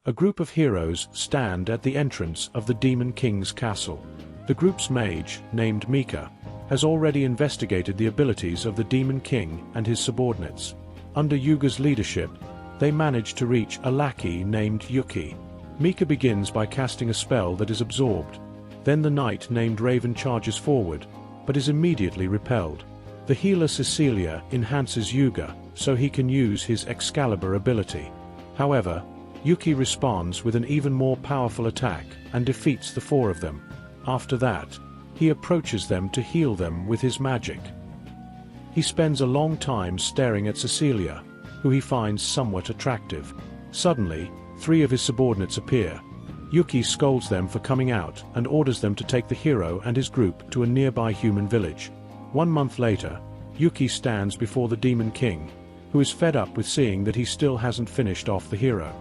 A group of heroes stand at the entrance of the Demon King's castle. The group's mage, named Mika, has already investigated the abilities of the Demon King and his subordinates. Under Yuga's leadership, they manage to reach a lackey named Yuki. Mika begins by casting a spell that is absorbed. Then the knight named Raven charges forward, but is immediately repelled. The healer Cecilia enhances Yuga so he can use his Excalibur ability. However, Yuki responds with an even more powerful attack and defeats the four of them. After that, he approaches them to heal them with his magic. He spends a long time staring at Cecilia, who he finds somewhat attractive. Suddenly, three of his subordinates appear. Yuki scolds them for coming out and orders them to take the hero and his group to a nearby human village. 1 month later, Yuki stands before the Demon King, who is fed up with seeing that he still hasn't finished off the hero.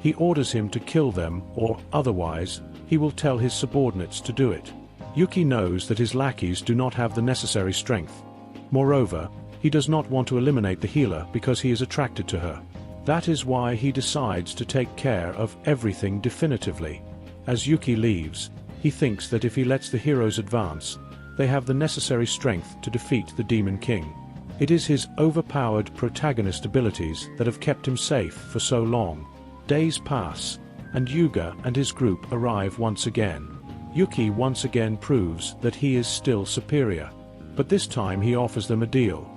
He orders him to kill them, or otherwise, he will tell his subordinates to do it. Yuki knows that his lackeys do not have the necessary strength. Moreover, he does not want to eliminate the healer because he is attracted to her. That is why he decides to take care of everything definitively. As Yuki leaves, he thinks that if he lets the heroes advance, they have the necessary strength to defeat the Demon King. It is his overpowered protagonist abilities that have kept him safe for so long. Days pass, and Yuga and his group arrive once again. Yuki once again proves that he is still superior, but this time he offers them a deal.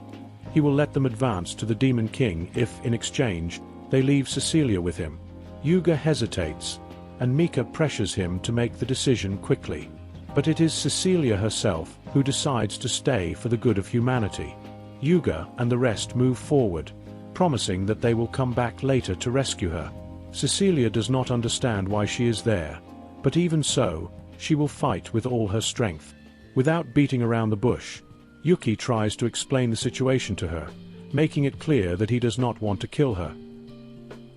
He will let them advance to the Demon King if, in exchange, they leave Cecilia with him. Yuga hesitates, and Mika pressures him to make the decision quickly. But it is Cecilia herself who decides to stay for the good of humanity. Yuga and the rest move forward, promising that they will come back later to rescue her. Cecilia does not understand why she is there, but even so, she will fight with all her strength. Without beating around the bush, Yuki tries to explain the situation to her, making it clear that he does not want to kill her.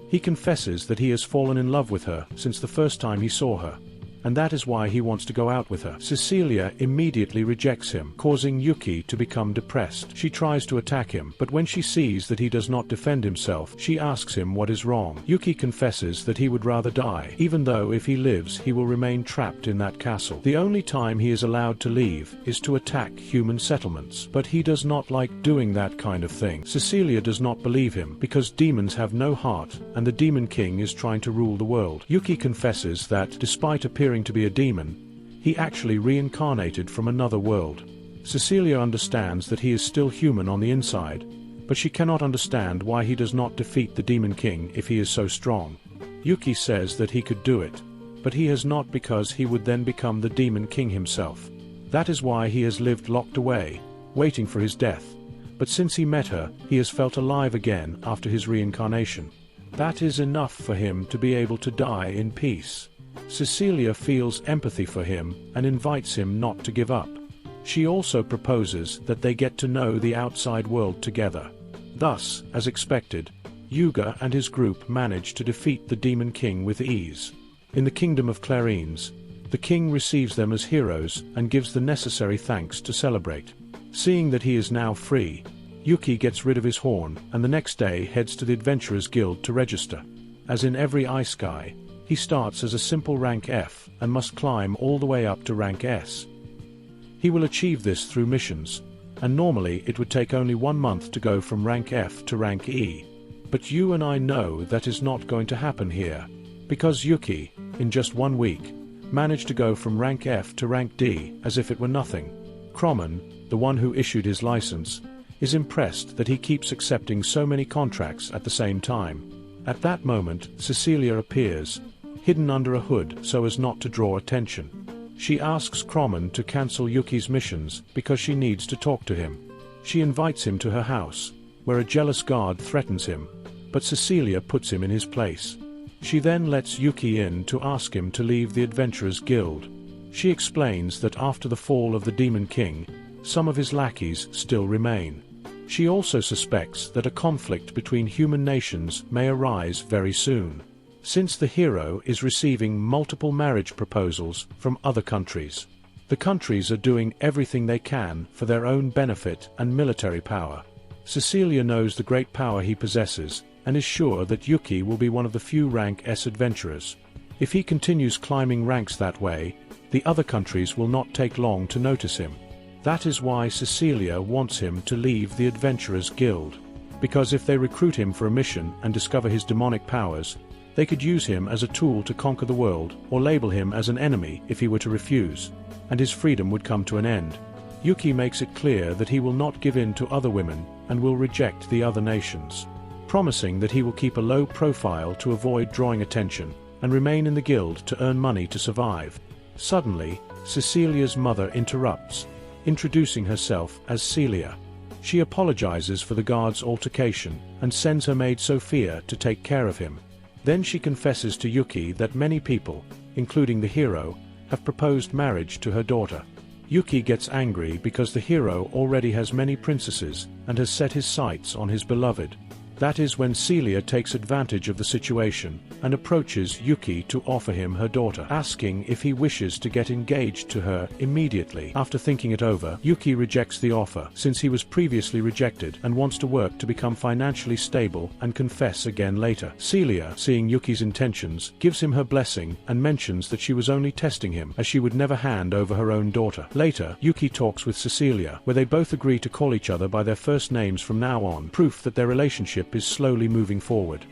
He confesses that he has fallen in love with her since the first time he saw her, and that is why he wants to go out with her. Cecilia immediately rejects him, causing Yuki to become depressed. She tries to attack him, but when she sees that he does not defend himself, she asks him what is wrong. Yuki confesses that he would rather die, even though if he lives he will remain trapped in that castle. The only time he is allowed to leave is to attack human settlements, but he does not like doing that kind of thing. Cecilia does not believe him, because demons have no heart, and the Demon King is trying to rule the world. Yuki confesses that, despite appearing to be a demon, he actually reincarnated from another world. Cecilia understands that he is still human on the inside, but she cannot understand why he does not defeat the Demon King if he is so strong. Yuki says that he could do it, but he has not because he would then become the Demon King himself. That is why he has lived locked away, waiting for his death. But since he met her, he has felt alive again after his reincarnation. That is enough for him to be able to die in peace. Cecilia feels empathy for him and invites him not to give up. She also proposes that they get to know the outside world together. Thus, as expected, Yuga and his group manage to defeat the Demon King with ease. In the Kingdom of Clarines, the king receives them as heroes and gives the necessary thanks to celebrate. Seeing that he is now free, Yuki gets rid of his horn and the next day heads to the Adventurers Guild to register. As in every Isekai, he starts as a simple rank F and must climb all the way up to rank S. He will achieve this through missions, and normally it would take only 1 month to go from rank F to rank E. But you and I know that is not going to happen here, because Yuki, in just 1 week, managed to go from rank F to rank D as if it were nothing. Croman, the one who issued his license, is impressed that he keeps accepting so many contracts at the same time. At that moment, Cecilia appears, hidden under a hood so as not to draw attention. She asks Croman to cancel Yuki's missions because she needs to talk to him. She invites him to her house, where a jealous guard threatens him, but Cecilia puts him in his place. She then lets Yuki in to ask him to leave the Adventurers Guild. She explains that after the fall of the Demon King, some of his lackeys still remain. She also suspects that a conflict between human nations may arise very soon, since the hero is receiving multiple marriage proposals from other countries. The countries are doing everything they can for their own benefit and military power. Cecilia knows the great power he possesses, and is sure that Yuki will be one of the few rank S adventurers. If he continues climbing ranks that way, the other countries will not take long to notice him. That is why Cecilia wants him to leave the Adventurers Guild. Because if they recruit him for a mission and discover his demonic powers, they could use him as a tool to conquer the world, or label him as an enemy if he were to refuse, and his freedom would come to an end. Yuki makes it clear that he will not give in to other women and will reject the other nations, promising that he will keep a low profile to avoid drawing attention and remain in the guild to earn money to survive. Suddenly, Cecilia's mother interrupts, introducing herself as Celia. She apologizes for the guard's altercation and sends her maid Sophia to take care of him. Then she confesses to Yuki that many people, including the hero, have proposed marriage to her daughter. Yuki gets angry because the hero already has many princesses and has set his sights on his beloved. That is when Celia takes advantage of the situation and approaches Yuki to offer him her daughter, asking if he wishes to get engaged to her immediately. After thinking it over, Yuki rejects the offer since he was previously rejected and wants to work to become financially stable and confess again later. Celia, seeing Yuki's intentions, gives him her blessing and mentions that she was only testing him as she would never hand over her own daughter. Later, Yuki talks with Cecilia, where they both agree to call each other by their first names from now on, proof that their relationship is slowly moving forward.